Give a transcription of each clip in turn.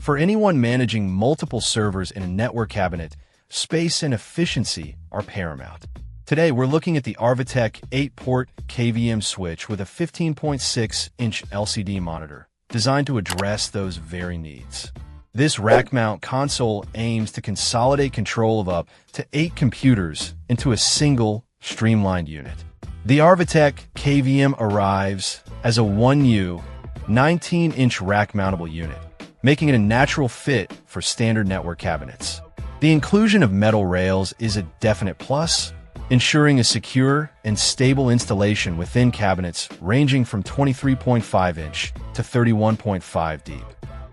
For anyone managing multiple servers in a network cabinet, space and efficiency are paramount. Today, we're looking at the Arvitek 8-port KVM switch with a 15.6-inch LCD monitor, designed to address those very needs. This rack-mount console aims to consolidate control of up to 8 computers into a single, streamlined unit. The Arvitek KVM arrives as a 1U, 19-inch rack-mountable unit, making it a natural fit for standard network cabinets. The inclusion of metal rails is a definite plus, ensuring a secure and stable installation within cabinets ranging from 23.5-inch to 31.5 deep.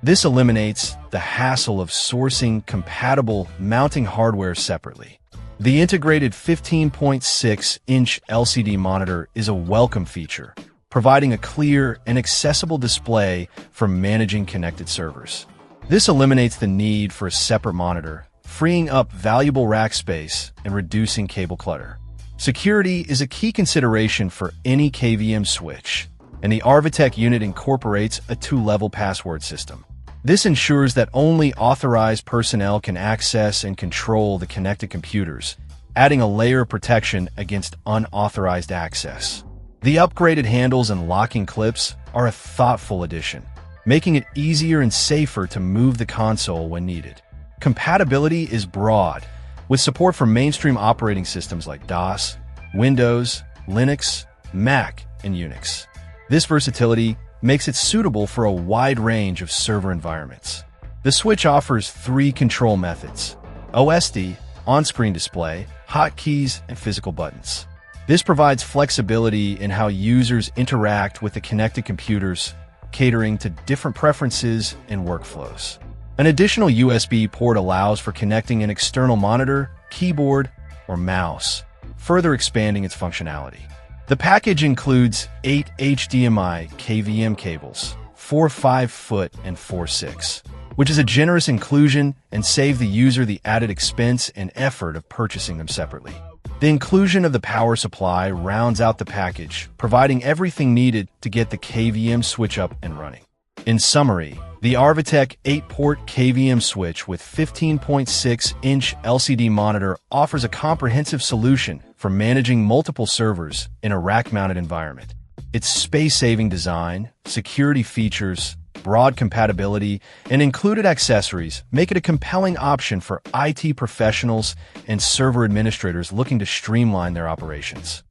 This eliminates the hassle of sourcing compatible mounting hardware separately. The integrated 15.6-inch LCD monitor is a welcome feature, providing a clear and accessible display for managing connected servers. This eliminates the need for a separate monitor, freeing up valuable rack space and reducing cable clutter. Security is a key consideration for any KVM switch, and the Arvitek unit incorporates a 2-level password system. This ensures that only authorized personnel can access and control the connected computers, adding a layer of protection against unauthorized access. The upgraded handles and locking clips are a thoughtful addition, making it easier and safer to move the console when needed. Compatibility is broad, with support for mainstream operating systems like DOS, Windows, Linux, Mac, and Unix. This versatility makes it suitable for a wide range of server environments. The switch offers 3 control methods: OSD, on-screen display, hotkeys, and physical buttons. This provides flexibility in how users interact with the connected computers, catering to different preferences and workflows. An additional USB port allows for connecting an external monitor, keyboard, or mouse, further expanding its functionality. The package includes 8 HDMI KVM cables, 4 5-foot and 4 6, which is a generous inclusion and save the user the added expense and effort of purchasing them separately. The inclusion of the power supply rounds out the package, providing everything needed to get the KVM switch up and running. In summary, the Arvitek 8-port KVM switch with 15.6-inch LCD monitor offers a comprehensive solution for managing multiple servers in a rack-mounted environment. Its space-saving design, security features, broad compatibility, and included accessories make it a compelling option for IT professionals and server administrators looking to streamline their operations.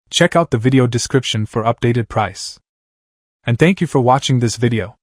Check out the video description for updated price. And thank you for watching this video.